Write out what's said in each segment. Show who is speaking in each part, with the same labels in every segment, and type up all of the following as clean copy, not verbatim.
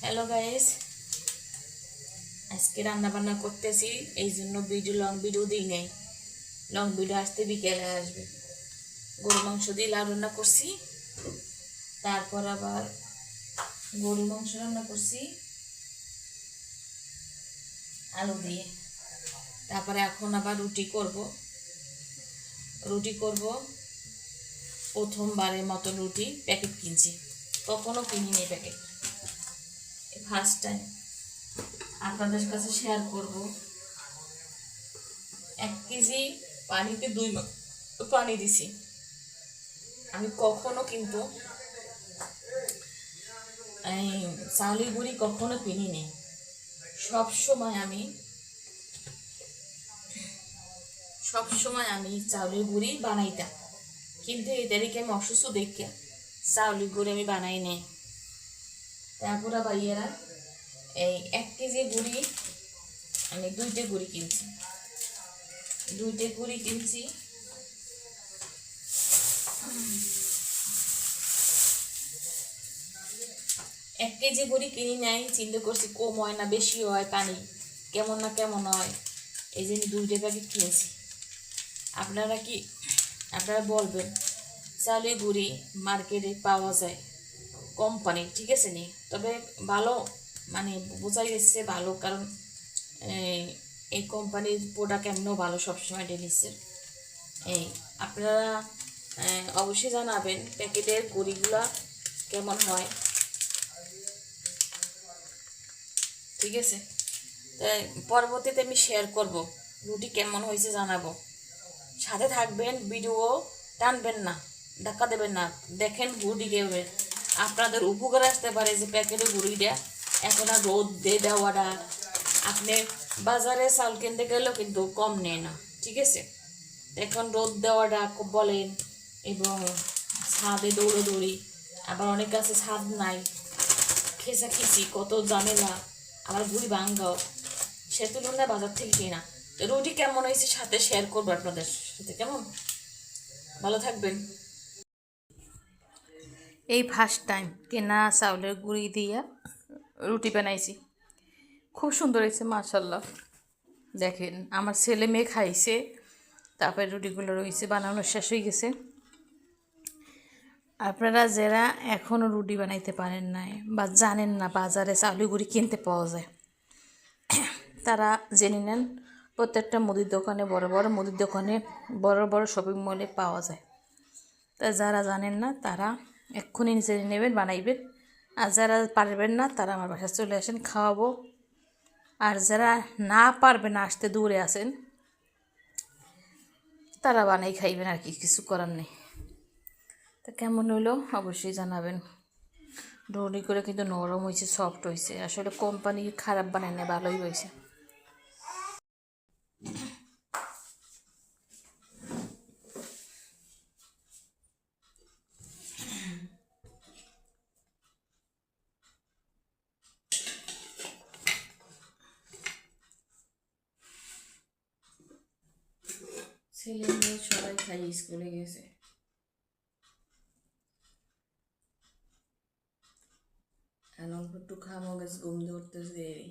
Speaker 1: Hello guys, আজকে রান্না বান্না করতেছি, এই জন্য লং ভিডিও দিই নেই। লং ভিডিও আসতে বিকেলে আসবে। গরু মাংস দিয়ে লাউ রান্না করছি, তারপর আবার গরু মাংস রান্না করছি আলু দিয়ে। তারপরে এখন আবার রুটি করব। প্রথমবারের মতো রুটি প্যাকেট কিনছি, কখনো কিনিনি প্যাকেট, ফার্স্ট টাইম আপনাদের কাছে শেয়ার করব। 1 কেজি পানিতে 2 মগ পানি দিছি। আমি কখনো কিন্তু চাউলের গুঁড়ি কখনো কিনিনি। সবসময় আমি চাউলের গুঁড়ি বানাইতাম, কিন্তু এদেরকে আমি অসুস্থ দেখে চাউলের গুঁড়ি আমি বানাই নেই। তারপর আবার এই 1 কেজি গুঁড়ি আমি 2টে গুঁড়ি কিনছি। 1 কেজি গুঁড়ি কিনি নাই, চিন্তা করছি কম হয় না বেশি হয়, পানি কেমন হয়, এই জন্য 2টে প্যাকেট কিনেছি। আপনারা বলবেন চাউলের গুঁড়ি মার্কেটে পাওয়া যায় কোম্পানির, ঠিক আছে নি, তবে ভালো, মানে বোঝা গেছে ভালো, কারণ এই কোম্পানির প্রোডাক্ট এমনও ভালো সবসময় ডেলিসের। আপনারা অবশ্যই জানাবেন প্যাকেটের গুঁড়িগুলা কেমন হয়, ঠিক আছে? তাই পরবর্তীতে আমি শেয়ার করব রুটি কেমন হয়েছে জানাবো। সাথে থাকবেন, ভিডিও টানবেন না, ধাক্কা দেবেন না, দেখেন গুঁড়ি কেবে আপনাদের উপকার আসতে পারে। যে প্যাকেটের গুঁড়িটা এখন আর রোদ দিয়ে দেওয়াটা, আপনি বাজারে চাল কিনতে গেলেও কিন্তু কম নেয় না, ঠিক আছে? এখন রোদ দেওয়াটা বলেন, এবং ছাদে দৌড়ি, আবার অনেক কাছে ছাদ নাই, খেসি কত ঝামেলা, আমার গুঁড়ি ভাঙ্গাও, সে তুলনায় বাজার থেকে কিনা। তো রুটি কেমন হয়েছে সাথে শেয়ার করবো আপনাদের সাথে, কেমন? ভালো থাকবেন। এই ফার্স্ট টাইম কেনা চাউলের গুঁড়ি দিয়া রুটি বানাইছি, খুব সুন্দর হয়েছে মাশাল্লাহ। দেখেন আমার ছেলে মেয়ে খাইছে, তারপরে রুটিগুলো রয়েছে, বানানো শেষ হয়ে গেছে। আপনারা যারা এখনও রুটি বানাইতে পারেন নাই বা জানেন না বাজারে চাউলের গুঁড়ি কিনতে পাওয়া যায়, তারা জেনে নেন প্রত্যেকটা মুদির দোকানে, বড় বড় মুদির দোকানে, বড় বড় শপিং মলে পাওয়া যায়। তা যারা জানেন না তারা এক্ষুনি জেনে নেবেন, বানাইবেন। আর যারা পারবেন না তারা আমার বাসায় চলে আসেন, খাওয়াবো। আর যারা না পারবেন, আসতে দূরে আছেন, তারা বানাই খাইবেন, আর কি, কিছু করার নেই। তা কেমন হলো অবশ্যই জানাবেন। রুটি করে কিন্তু নরম হয়েছে, সফট হয়েছে, আসলে কোম্পানি খারাপ বানায় না, ভালোই হয়েছে। ছেলে মেয়ে সবাই খাই স্কুলে গেছে। আর অল্প একটু খামো গেছে, ঘুম দিয়ে উঠতেছে দেরি।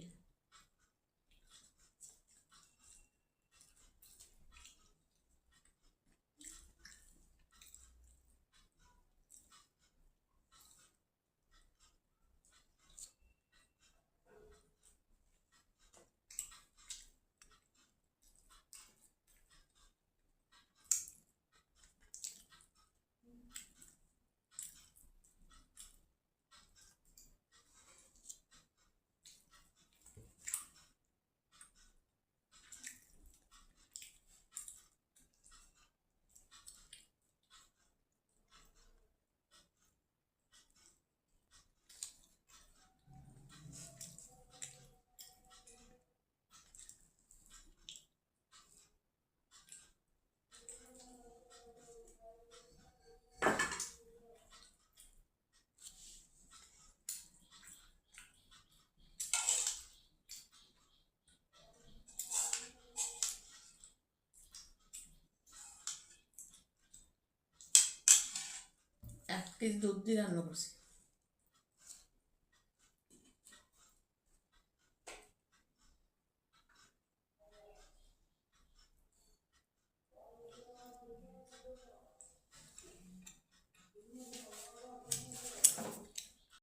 Speaker 1: এক কেজি দুধ দিয়ে রান্না করছি।